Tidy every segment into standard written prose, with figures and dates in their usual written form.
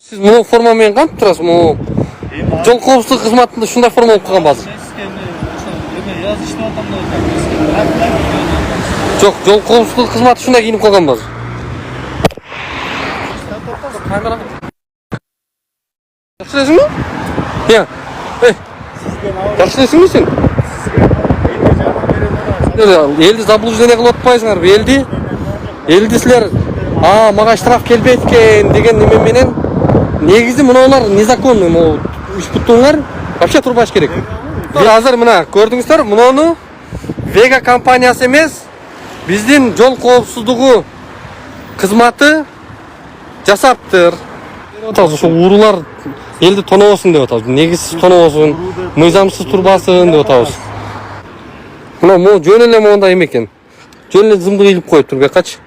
Siz bunu forma menен кантип турасыз? Могу жол коопсуздук кызматында ушундай форма болуп калган базыр. Жок, жол коопсуздук кызматы ушундай кийинип калган базыр. Жакшы элесиңби? Я. Жакшы элесиңби сен? Элди заблуждение кылып атпайсыңарбы? Элди силер мага штраф келбейт экен деген неме менен негизи мыналар незаконный. Могу 3 буттуңар вообще турбаш керек. Азыр мына көрдүңүздөр, муну Vega компаниясы эмес, биздин жол коопсуздугу кызматы жасаптыр. Ошо уруулар элди тонобосун деп атабыз. Негизсиз тонобосун, мыйзамсыз турбасын деп атабыз. Мына могу жөн эле мондай эме экен. Жөн эле зымдык илип коюптур бекачы.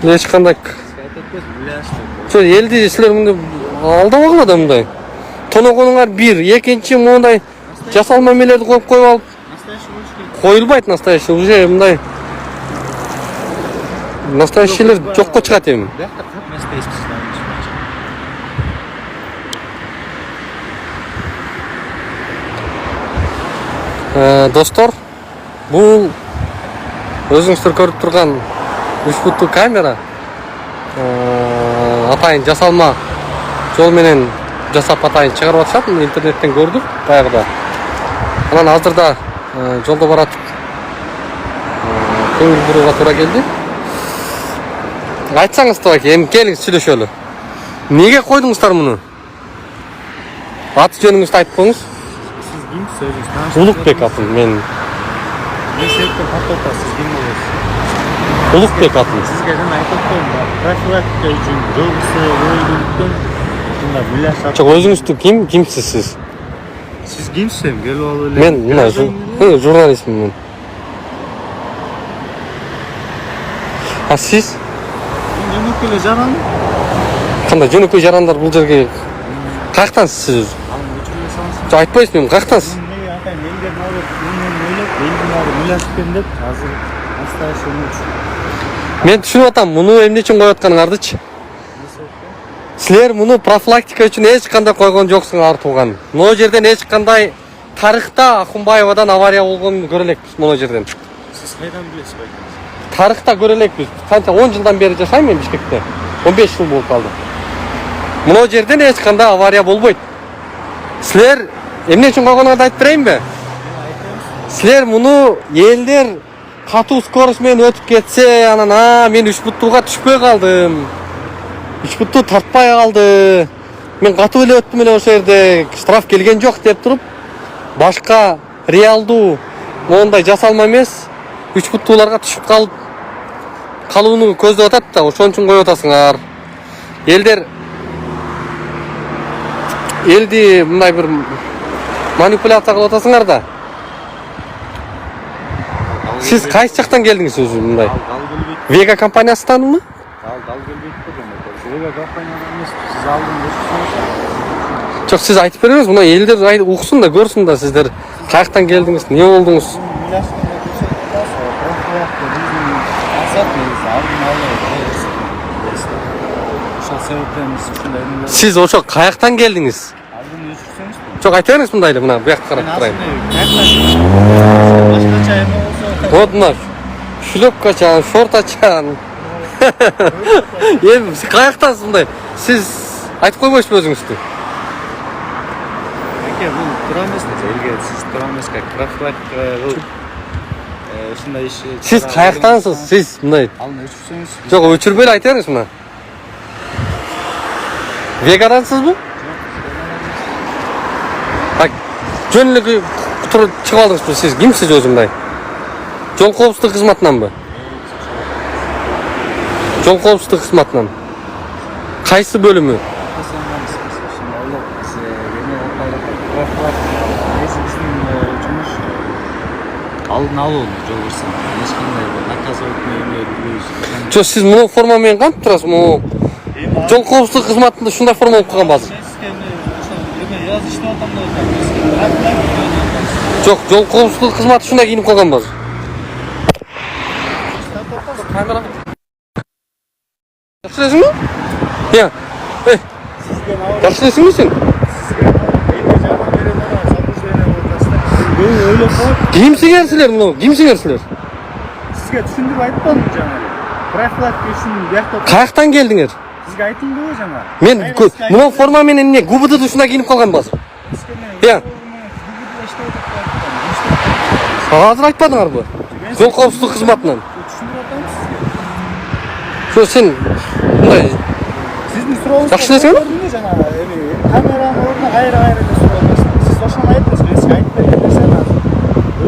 Эч кандай. Чо элди силер мындай алдабагыла да мындай. Тоногонуңар бир, экинчи мондай жасалма эмелерди коюп алып. Коюлбайт настоящий, уже мындай. Настоящийлер жокко чыгат эми. Достор, бул өзүңүздөр көрүп турган 3 буттуу камера атайын жасалма жол менен жасап атайын чыгарып атышат. Интернеттен көрдүк баягыда. Анан азырда жолдо баратып көңүл бурууга туура келди. Айтсаңыз токи, эми келиңиз сүйлөшөлү. Неге койдуңуздар муну? Аты жөнүңүздү айтып коюңуз. Siz kimsiz özünüz? Улукбек атым мен. Ne sebepten patlattı siz kim oluyorsunuz? Улукбек атым. Sizge de aytıp koyun da profilaktika üçün жол кысуу ойлуктун ушундай миллиард. Чок өзүңүздү кимсиз сиз? Siz kimsiz? Келип алып эле. Мен мына журналистмин мен. А сиз? Жөнөкөй жаран. Кандай жөнөкөй жарандар бул жерге каяктансыз сиз өзү? Жок айтпайсыз мен каяктансыз? Мен атайын элдердин алып, мен ойлоп, элдин алып миллиардпен деп азыр настоящий. Мен түшүнүп атам, муну эмне үчүн коюп атканыңардычы? Силер муну профилактика үчүн эч кандай койгон жоксуңар тууган. Могу жерден эч кандай тарыхта Ахунбаевадан авария болгонун көрө элекпиз могу жерден. Siz кайдан билесиз байкаңыз? Тарыхта көрө элекпиз. Канча 10 жылдан бери жашайм мен Бишкекте. 15 жыл болуп калды. Могу жерден эч кандай авария болбойт. Силер эмне үчүн койгонуңарды айтып берейинби? Силер муну элдер катуу скорость менен өтүп кетсе, анан мен 3 буттууга түшпөй калдым. 3 буттуу тартпай калды. Мен катуу эле өттүм эле ошол жерде, штраф келген жок деп туруп, башка реалдуу мондай жасалма эмес 3 буттууларга түшүп калууну көздөп атат да, ошон үчүн коюп атасыңар. Элди мындай бир манипуляция кылып атасыңар да. Сиз кайсы жактан келдиңиз өзү мындай? Vega компаниясынданбы? Дал келбейт да. Vega компаниядан эмес, сиз алдыңыз. Жок, сиз айтып бериңиз, мына элдер уксун да, көрсүн да сиздер каяктан келдиңиз, эмне болдуңуз? Сиз ошо каяктан келдиңиз? Жок, айта бериңиз мындай эле, мына буякка карап турайын. Вот мына шлёпкачан, шортачан. Эми сиз каяктансыз мындай? Сиз айтып койбойсузбу өзүңүздү? Бул туура эмес, элге сиз туура эмес, как профилактика ушундай иш. Сиз каяктансыз? Сиз мындай. Алны өчүрсөңүз. Жок, өчүрбөй эле айта бериңиз мына. Вегарансызбы? Жөн эле чыгып алдыңызбы сиз? Кимсиз өзү мындай? Жол коопсуздук кызматынанбы? Жол коопсуздук кызматынан. Кайсы бөлүмү? Алдын алуу жол кырсың. Эч кандай наказывать эмне. Жо, сиз муну форма менен кантип турасыз? Могу жол коопсуздук кызматында ушундай форма болуп калган базыр. Жок, жол коопсуздук кызматы ушундай кийинип калган базыр. Жақсы ілесің бе? Иә. Жақсы ілесің бе сен? Кимсіңерсілер мынау, кимсіңерсілер? Сізге түсіндіріп айтпадым жаңа. Профилактика үшін бұяқта. Қаяқтан келдіңер? Сізге айтылды ғой жаңа. Мен мынау формамен не ГУБД душына киініп қалған бас. Иә. Қазір айтпадыңар бұл? Жол қауіпсіздік қызметінен. Що сен мындай Сіздің сұрауыңыз жақсы ілесің бе? жаңа камераның орнына қайра-қайра деп сұрап сіз ошоны айттыңыз, мен сізге айтып берген нәрсені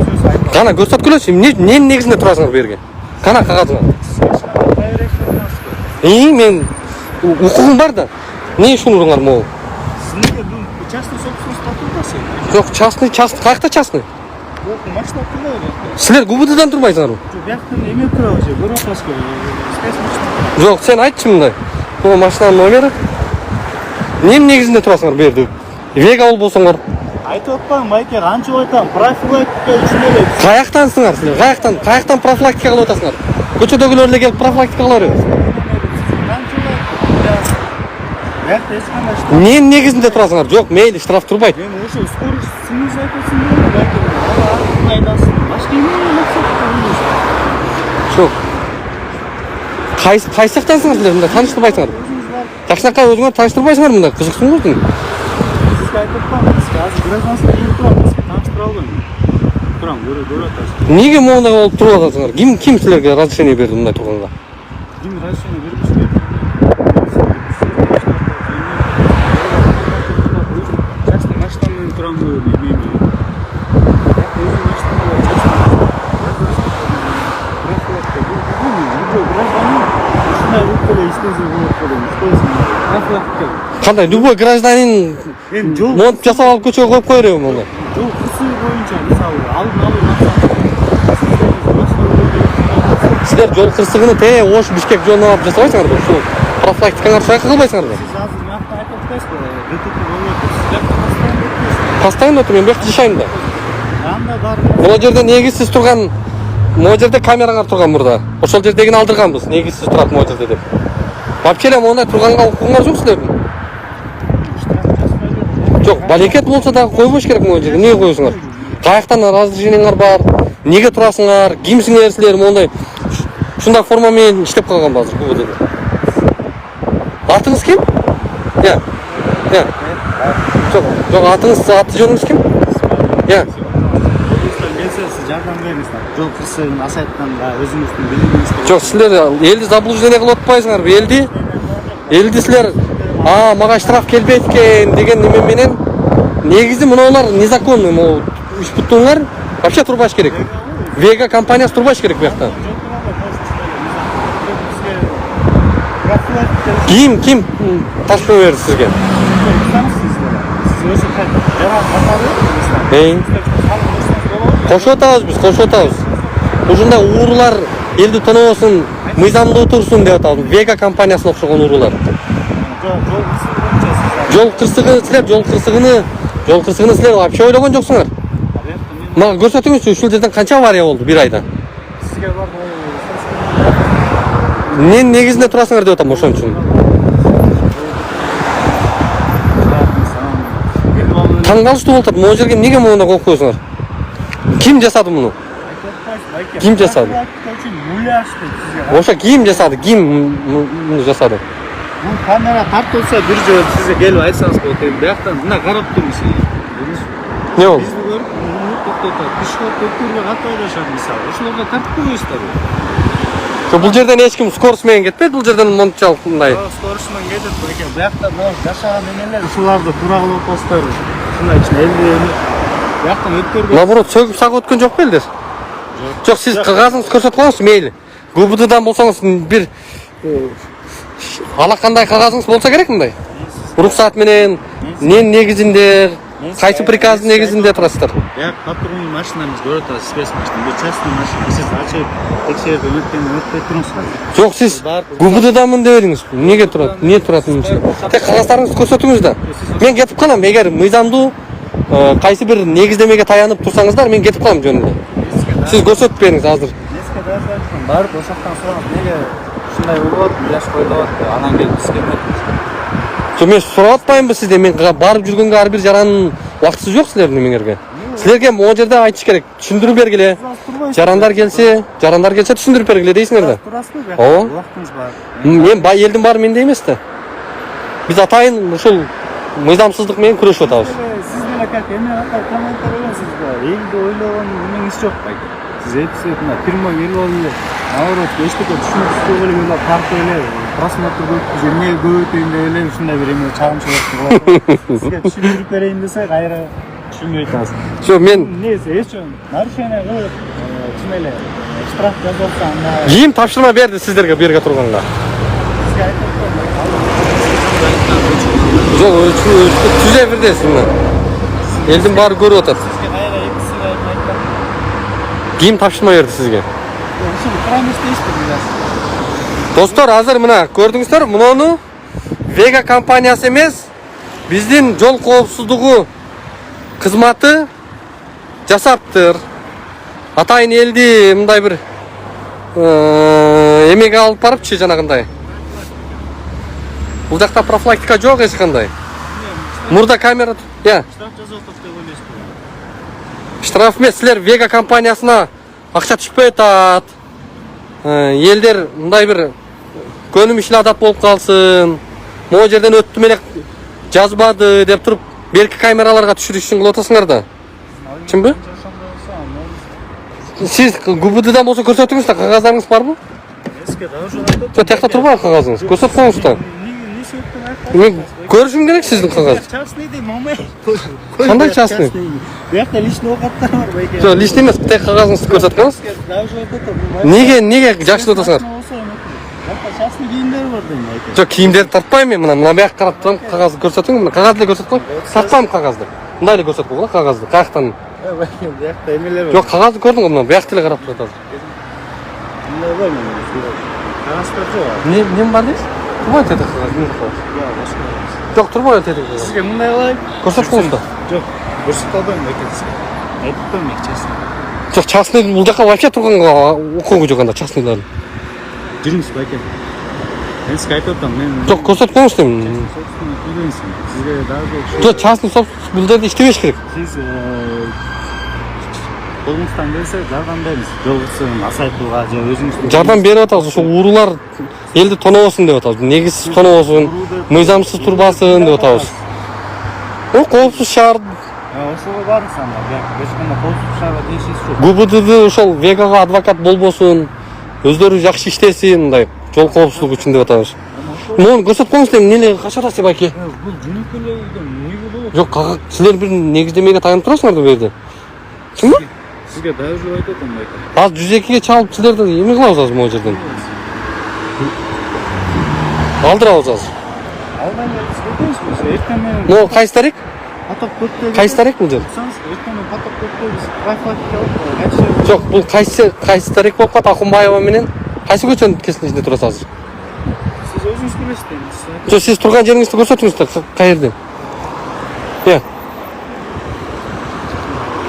өзіңіз айтып. Қана көрсеткілеші, не негізінде тұрасыңар берген? Қана қағазыңа. Мен құқығым бар да. Не үшін ұрыңар мол? Сізге бұл частный собственность тартылды сен. Жоқ, частный, қаяқта частный? Жоқ, машина тұрды ғой. Сілер ГУБД-дан тұрмайсыңар? Жоқ, бұяқтан еме тұра уже, бір опаска. Спецмашина. Жоқ, сен айтшы мындай. Бұл машинаның номері. Не негізінде тұрасыңар берді? Вега ол болсаңар. Айтып отпаң, Майке, қанша айтам, профилактика үшін еле. Қаяқтансыңар сілер? Қаяқтан профилактика қылып отасыңар? Көшедегілерге келіп профилактика қылар еді. Не негізінде тұрасыңар? Жоқ, мейлі, штраф тұрбайды. Мен уже скорость сыныз айтасың ғой, Майке. Айдасың. Машина емей мақсат. Жоқ. Қайсы жақтансыңар сілер? Мында таныштырмайсыңар? Жақсынаққа өзіңер таныштырмайсыңар мында? Қызықсың ғой сен? Сізге айтып отпаң, сізге азыр гражданство келіп тұрам, сізге таныштыра алмаймын. Тұрам, көріп атасың. Неге мұндай болып тұрып жатасыңар? Кім сілерге разрешение берді мұндай тұрғанға? Кім разрешение бермесе? Частный машинамен тұрам ғой, емеймін. Өзің машинада Қандай, любой гражданин монт жасап алып көшеге қойып қойыр ем оны. Жол қысы бойынша, мысалы, алдын алу Сіздер жол қырсығыны Ош Бишкек жолына алып жасабайсыңар ба? Сол профилактикаңар шайқа қылбайсыңар ба? Сіз азыр нақты айтып отпайсыз ба? ГТП болып отыр, Постоянно отырмын, мен бияқта жашаймын да. анда бар. Бұл жерде негізсіз тұрған, бұл жерде камераңар тұрған burada. Ошол жердегini алдырғанбыз, негізсіз тұрады бұл жерде деп. Вообще ондай тұрғанға құқығыңар жоқ сіздердің. Жоқ, балекет болса да қойбош керек бұл жерге. Неге қойсыңар? Қаяқтан разрешениеңар бар? Неге тұрасыңар? Кимсіңер сілер ондай? Шундай формамен іштеп қалған базыр ГУБД-де. Атыңыз кім? Иә. Жоқ, атыңыз, аты жөніңіз кім? Иә. Сіз жардам беріңіз. Жол қырсығын асайтқанда өзіңіздің біліміңізді. Жоқ, сілер елді заблуждение қылып отпайсыңар. Елді сілер, маға штраф келбейді екен деген неменен негізі мынаулар незаконный, мол 3 бұттыңар вообще тұрбаш керек. Вега компаниясы тұрбаш керек бұяқта. Кім ташпай берді сізге? Сіз өзі қатары? Қошу отауыз біз, қошу отауыз. Ұжында уырлар елді тонуысын, мыйзамды тұрсын деп атауыз. Вега компаниясына оқшыған уырлар. Жол қырсығыны сілер вообще ойлаған жоқсыңар. Маған көрсетіңіз, үш жерден қанша авария болды бір айда? Сізге бар Негізінде тұрасыңар деп атам ошон үшін. Таңғалышты болып мұны жерге неге мұнда қойып қойсыңар? Кім жасады мұны? Кім жасады? Оша кім жасады? Кім мұны жасады? Бұл камера тартылса бір жол сізге келіп айтсаңыз болады. Бұяқтан мына қарап тұрмыз. Не ол? Бізді көріп, мұны тоқтатады. Пешеходты өткөрге қатты шақырды мысалы. Ошоларға тартып қойсыздар. Бұл жерден ешкім скоростьмен кетпеді, бұл жерден монтчалық мындай. Скоростьмен кетеді. Бұяқта жашаған немелер ушуларды тура қылып қойсыздар. Шундай үшін елді бұяқтан өткөрге. Наоборот, сөгіп сағып өткен жоқ па елдер? Жоқ, сіз қағазыңызды көрсетіп қойыңыз, мейлі. ГУБД-дан болсаңыз бір алақандай қағазыңыз болса керек мындай. Рұқсат менен, негізінде, қайсы приказы негізінде тұрасыздар. Патрульный машинамыз көріп тұрасыз, спецмашина. Бұл частный машина. Сіз ашып, тексеріп өтпей тұрыңыздар. Жоқ, сіз ГУБД-дамын деп едіңіз. Неге тұрады? Не тұратынын сіз? Тек қағаздарыңызды көрсетіңіз да. Мен кетіп қалам, егер мыйзамды қайсы бір негіздемеге таянып тұрсаңыздар, мен кетіп қалам жөнінде. Сіз көрсетпеңіз азыр. Барып ошақтан сұраңыз, неге ушундай болуп атты, жаш коюлуп атты. Анан келип биз келмедик. Жо мен сурап атпаймынбы сизден, мен барып жүргөнгө ар бир жарандын убактысы жок силердин эмеңерге. Силерге могу жерде айтыш керек, түшүндүрүп бергиле. Жарандар келсе түшүндүрүп бергиле дейсиңер да. Турасызбы? Ооба. Убактыңыз бар. Мен бай элдин баары менде эмес да. Биз атайын ушул мыйзамсыздык менен күрөшүп атабыз. Siz de как emin hatta komentar ediyorsunuz da. Eğildi oylayan bilmeniz çok belki. Siz hepsi firma yeri oluyor. Navrot geçti de düşünüp böyle yola park öyle. Prasmatır götürüp ne göğüteyinde öyle şunda vereyim çağımçılık var. Sizge düşündürüp vereyim dese gayrı düşünmeyip lazım. Жо мен Neyse hiç нарушение кылып чимеле штраф жазылса анда кийин тапшырма берди сиздерге бу жерге турганга. сизге айтып Жок, түзө бирдесиң. Элдин баары көрүп атат. сизге кайра экисине айтпам. Кийин тапшырма берди сизге. Ушул промышленность дейсиз. Достор, азыр мына көрдүңүздөр, муну Vega компаниясы эмес, биздин жол коопсуздугу кызматы жасаптыр. Атайын элди мындай бир эмеге алып барыпчы жанагындай. Бул жакта профилактика жок эч кандай. Мурда камера, я. Штраф жазылып деп ойлойсузбу? Штраф эмес, силер Vega компаниясына акча түшпөй атат. Элдер мындай бир көнүм ишин адат болуп калсын. Могу жерден өттүм эле жазбады деп туруп, белки камераларга түшүрүш үчүн кылып атасыңар да. Чынбы? Сиз ГУБДдан болсо көрсөтүңүз да, кагаздарыңыз барбы? Эске да уже айтып. Жок, тиякта турбайбы кагазыңыз? Көрсөтүп коюңуз да. Не сөйттүң айтып. Мен көрүшүм керек сиздин кагаз. Частный дейм, мамай. Кандай частный? Буякта личный окаттар бар байке. Жок, лишний эмес, тек кагазыңызды көрсөткөнүз. Да уже айтып. Неге жакшылап атасыңар? Частный кийимдер бар дейм байке. Жок, кийимдерди тартпайм мен, мына бияка карап турам, кагазды көрсөтүң, мына кагазды эле көрсөтүп кой. Тартпайм кагазды. Мындай эле көрсөтүп кой, кагазды. Каяктан? Байке, буякта эмелер бар. Жок, кагазды көрдүң го, мына бияка эле карап турат азыр. Эмелер бар менин. Кагаздар жок. Нем бар дейсиз? Турбайт эти кагаз, эмне кылабыз? Жок, турбайт эти кагаз. Сизге мындай кылайын. Көрсөтүп коюңуз да. Жок, көрсөтө албайм байке сизге. Айтып коеюн мен честно. Жок, частный бул жака вообще турганга укугу жок анда частныйлардын. Жүрүңүз байке. Мен сизге айтып атам, мен Жок, көрсөтүп коюңуз дейм. собственно билбейсиң. Сизге дагы Жок, частный собственность бул жерде иштебеш керек. Siz kolunuzdan gelse жардам бериңиз. Жолдусун асайтууга же өзүңүздүн Жардам берип атабыз, ошо уруулар элди тонобосун деп атабыз. Негизсиз тонобосун, мыйзамсыз турбасын деп атабыз. Коопсуз шаар ошого барыңыз анда. Эч кандай коопсуз шаарга тийишиңиз жок. ГУБДды ошол Вегага адвокат болбосун, өздөрү жакшы иштесин, мындай жол коопсуздугу үчүн деп атабыз. Муну көрсөтүп коюңуз дейм, эмне качып атасыз байке? Бул жөнөкөйлөрдөн эмне болот? Жок, силер бир негиздемеге таянып турасыңар да бу жерде. Чынбы? Сизге дагы уже айтып атам байке. Азыр 102ге чалып силерди эме кылабыз азыр могу жерден. Алдырабыз азыр. Алдан келип кетебизби? Эртең менен Могу кайсы тарик? атап көттө. Кайсы тарик бул жер? Эртең менен атап көттө биз профилактика алып кайсы. Жок, бул кайсы тарик болуп калат? Акунбаева менен кайсы көчөнүн кесиничинде турасыз азыр? Сиз өзүңүз билесиз дейм. Жок, сиз турган жериңизди көрсөтүңүз да, каерден? Э.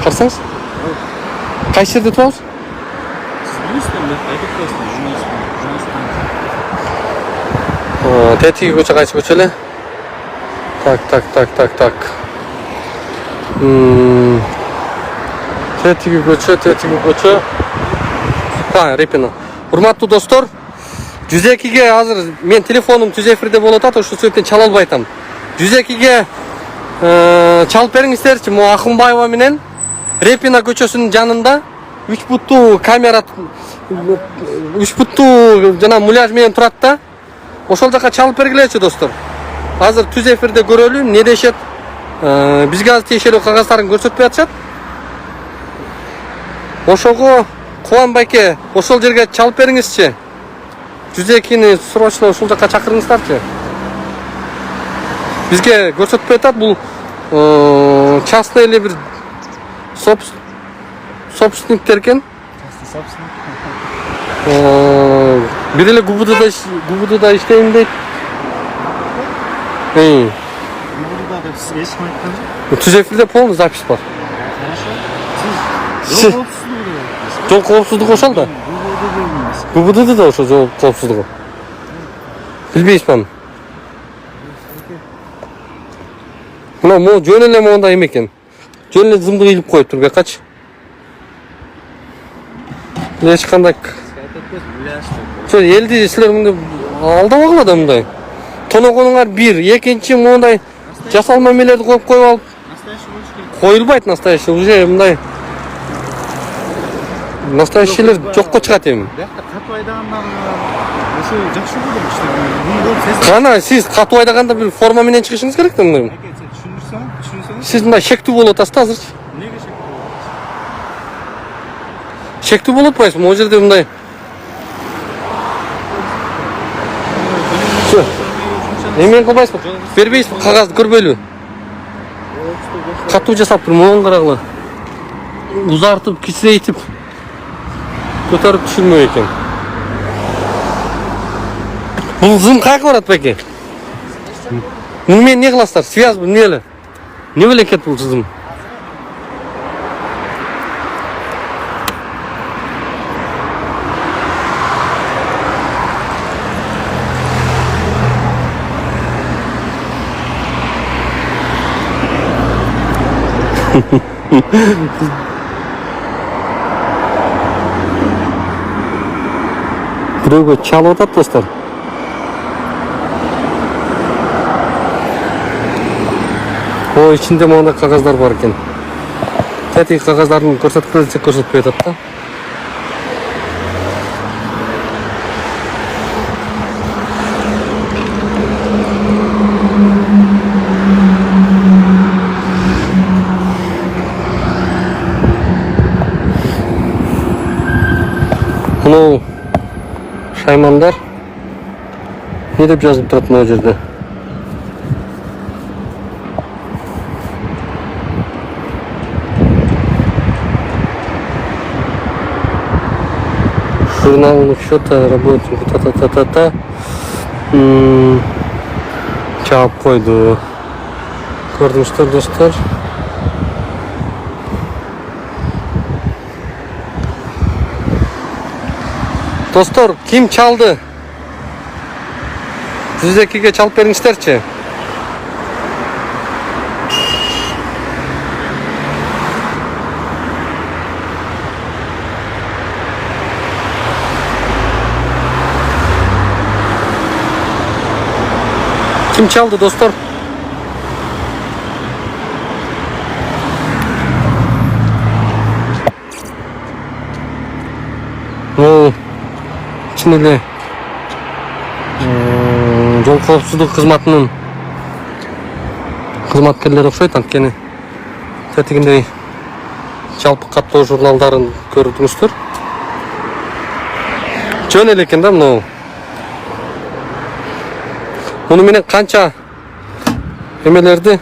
Карасаңыз? Кайсы жерде турабыз? Сиз билесиз дейм, айтып коесуз, журналист. Тетиги көчө кайсы көчө эле? Так. Тетиги көчө. Репино. Урматтуу достор, 102ге азыр мен телефонум түз эфирде болуп атат, ошол себептен чала албай атам. 102ге чалып бериңиздерчи, могу Акунбаева менен Репино көчөсүнүн жанында 3 буттуу камера 3 буттуу жана муляж менен турат да. Ошол жака чалып бергилечи достор. Азыр түз эфирде көрөлү, эмне дешет? Бизге азыр тиешелүү кагаздарын көрсөтпөй атышат. Ошого Кубан байке, ошол жерге чалып бериңизчи. 102-ни срочно ушул жака чакырыңыздарчы. Бизге көрсөтпөй атат, бул частный эле бир собственниктер экен. Бир эле ГУБДда иштейм дейт. Burada da siz geçme etmeniz. Түз эфирде полный запись бар. Siz Жол коопсуздугу ошол да. burada ГУБДда да ошо жол коопсуздугу. Билбейсизби? Мына могу жөн эле мондай эме экен. Жөн эле зымды кыйлып коюптур, бекачы. Эч кандай элди силер мындай алдабагыла да мындай. Тоногонуңар бир, экинчи мондай жасалма эмелерди коюп алып коюлбайт настоящий, уже мындай настоящийлер жокко чыгат эми. Биякта катуу айдагандар ошо жакшы болот иште. Муну көрүп сез Кана сиз катуу айдаганда бир форма менен чыгышыңыз керек да мындай. түшүндүрсөң. Сиз мындай шектүү болуп атасыз да азырчы. Эмнеге шектүү болот? Шектүү болуп атпайсызбы? Могу жерде мындай. Эмен кылбайсызбы? Бербейсизби кагазды көрбөйлү? Катуу жасап тур, моң карагыла. Узартып, кичирейтип көтөрүп түшүрмөк экен. Бул зым кайга барат беке? Муну менен не кыласыздар? Связь эмне эле? Не беле кет бул зым? Бирөөгө чалып атат достор. О, ичинде моңда кагаздар бар экен. Тетиги кагаздарын көрсөткүлө десек көрсөтпөй атат да. Мынау шаймандар не деп жазып турат мына жерде? Журнал учета работника та-та-та-та-та. Жауап койду. Көрдүңүздөр достор. Достор, ким çaldı? 102'ge çalıp бериңиздерчи. Kim çaldı dostlar? Чын эле жол коопсуздук кызматынын кызматкерлери окшойт, анткени тетигиндей жалпы каттоо журналдарын көрдүңүздөр. Жөн эле экен да мынау. Муну менен канча эмелерди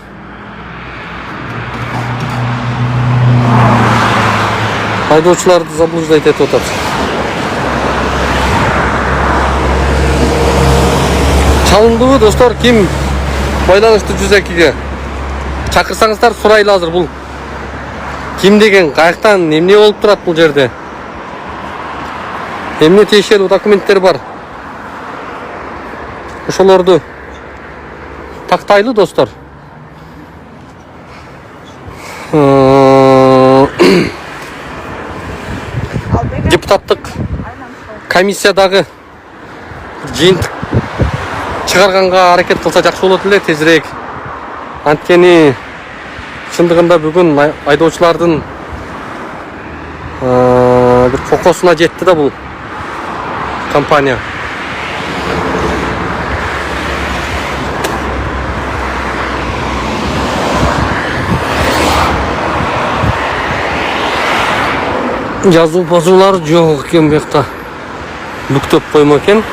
айдоочуларды заблуждать этип атат. Çalındыбы достор, ким байланышты 102-ге чакырсаңыздар сурайлы азыр. Бул ким деген, каяктан, эмне болуп турат бул жерде? Эмне тиешелүү документтер бар? Ошолорду тактайлы достор. Депутаттык комиссиядагы жыйынтык чыгарганга аракет кылса жакшы болот эле тезирээк. Анткени чындыгында бүгүн айдоочулардын бир кокосуна жетти да бул компания. Жазуу бозуулар жок экен бuyakta. Бүктөп коймо экен.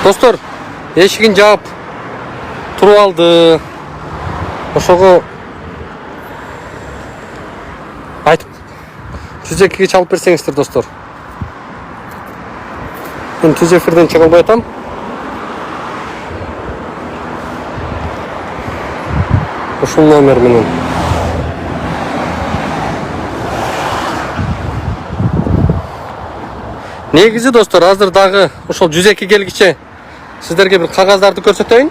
Достор, эшигин жаап туруп алды. Ошого айтып 102-ге чалып берсеңиздер достор. Мен түз эфирден чыга албай атам. Ушул номер менен. Негизи достор, азыр дагы ошол 102 келгиче сиздерге бир кагаздарды көрсөтөйүн.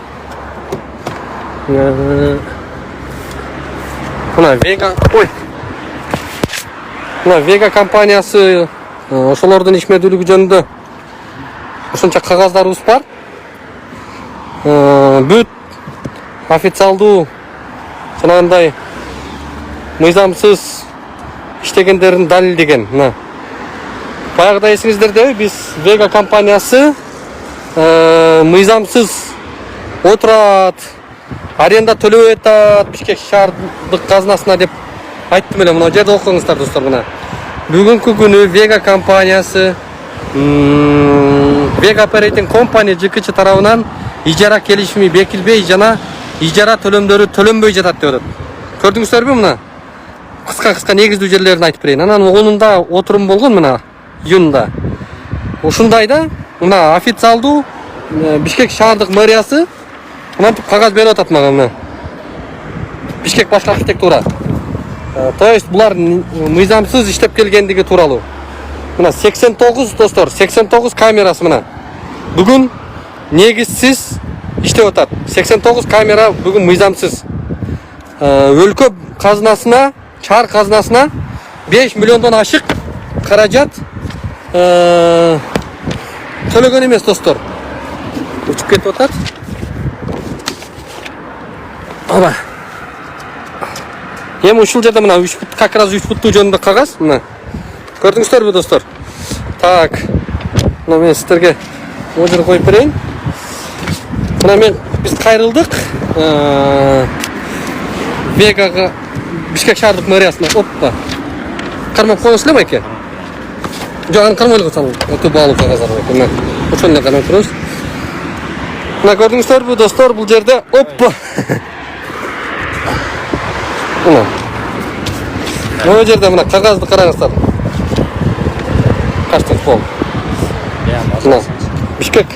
Мына Vega, мына Vega компаниясы ошолордун ишмердүүлүгү жөнүндө ушунча кагаздарыбыз бар. Бүт официалдуу жанагындай мыйзамсыз иштегендерин далилдеген. Мына баягыда эсиңиздердеби, биз Vega компаниясы мыйзамсыз отурат, аренда төлөбөй атат Бишкек шаардык казынасына деп айттым эле. Мына жерде окуңуздар достор. Мына бүгүнкү күнү Vega компаниясы Vega Operating Company ЖКЧ тарабынан ижара келишими бекилбей жана ижара төлөмдөрү төлөнбөй жатат деп атат. Көрдүңүздөрбү? Мына кыска негиздүү жерлерин айтып берейин. Анан онунда отурум болгон мына июнда. Ушундайда мына официалдуу Бишкек шаардык мэриясы мынтип кагаз берип атат мага. Мына Бишкек башкы архитектура. То есть булар мыйзамсыз иштеп келгендиги тууралуу. Мына 89 достор, 89 камерасы мына бүгүн негизсиз иштеп атат. 89 камера бүгүн мыйзамсыз. Өлкө казынасына, шаар казынасына 5 миллиондон ашык каражат төлөгөн эмес достор. Учуп кетип атат. Aba. Эми ушул жерде мына 3 фут, как раз 3 футтуу жөнүндө кагаз. Мына көрдүңүздөрбү достор? Так. Мына мен сиздерге могу жерге коюп берейин. Мына биз кайрылдык. Вегага Бишкек шаардык мэриясына. Оппа. Кармап коюңуз эле байке. Жок, аны кармай эле салып. Өтө баалуу кагаздар байке. Мына ошону эле кармап турабыз. Мына көрдүңүздөрбү достор, бул жерде оппа. Мына жерде мына кагазды караңыздар. Каштыңыз болду. Мына Бишкек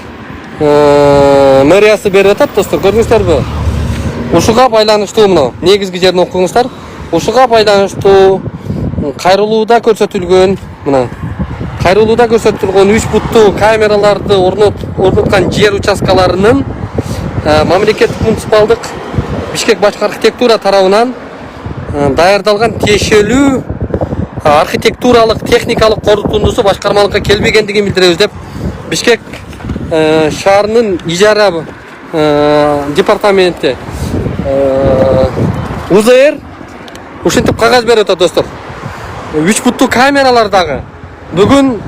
мэриясы берип атат достор, көрдүңүздөрбү? Ушуга байланыштуу мына негизги жерин окуңуздар. Ушуга байланыштуу кайрылууда көрсөтүлгөн, мына кайрылууда көрсөтүлгөн 3 футтуу камераларды орноткон жер участкаларынын мамлекеттик муниципалдык Бишкек башкы архитектура тарабынан даярдалган тиешелүү архитектуралык техникалык корутундусу башкармалыкка келбегендигин билдиребиз деп Бишкек шаарынын ижара департаменти УЗР ушинтип кагаз берип атат достор. 3 футтуу камералар дагы бүгүн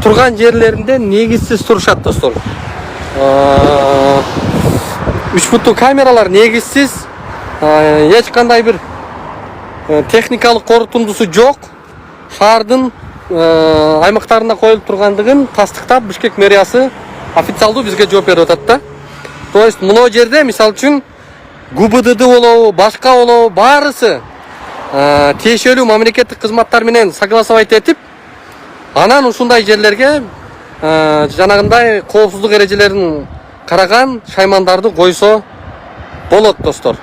турган жерлеринде негизсиз турушат достор. 3 футтуу камералар негизсиз, эч кандай бир техникалык корутундусу жок. Шаардын аймактарына коюлуп тургандыгын тастыктап Бишкек мэриясы официалдуу бизге жооп берип атат да. То есть мына жерде мисалы үчүн ГУБДД болобу, башка болобу, баарысы тиешелүү мамлекеттик кызматтар менен согласовать этип, анан ушундай жерлерге жанагындай коопсуздук эрежелерин караган шаймандарды койсо болот достор.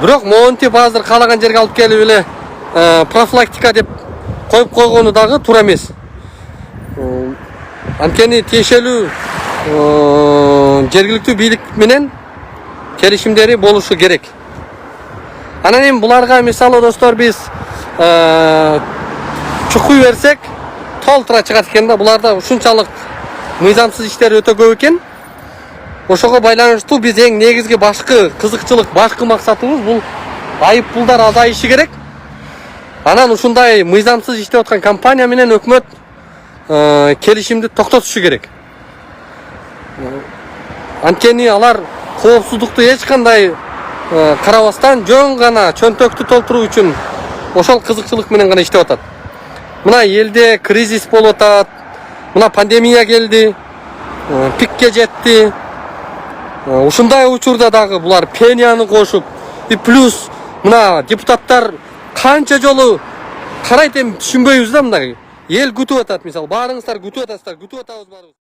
Бирок монтип азыр каалаган жерге алып келип эле профилактика деп коюп койгону дагы туура эмес. Анткени тиешелүү жергиликтүү бийлик менен келишимдери болушу керек. Анан эми буларга мисалы достор биз чукуй берсек толтура чыгат экен да. Буларда ушунчалык мыйзамсыз иштер өтө көп экен. Ошого байланыштуу биз эң негизги башкы кызыкчылык, башкы максатыбыз бул айып пулдар азайышы керек. Анан ушундай мыйзамсыз иштеп аткан компания менен өкмөт келишимди токтотушу керек. Анткени алар коопсуздукту эч кандай карабастан жөн гана чөнтөктү толтуруу үчүн ошол кызыкчылык менен гана иштеп атат. Мына элде кризис болуп атат. Мына пандемия келди. Пикке жетти. Ушундай учурда дагы булар пенияны кошуп, и плюс мына депутаттар канча жолу карайт, эми түшүнбөйбүз да. Мына эл күтүп атат, мисалы баарыңыздар күтүп атасыздар, күтүп атабыз баарыбыз.